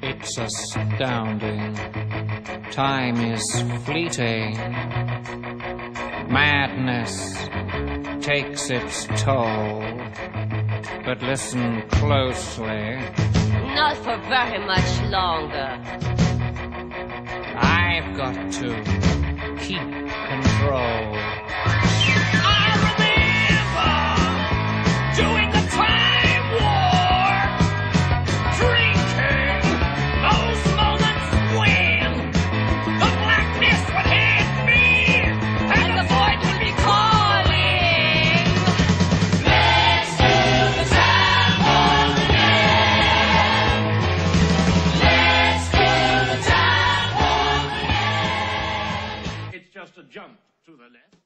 It's astounding. Time is fleeting. Madness takes its toll. But listen closely. Not for very much longer. I've got to keep control. I remember doing the time war, drinking those moments when the blackness would hit me and the void would be calling. Let's do the time war again. Let's do the time war again. It's just a jump to the left.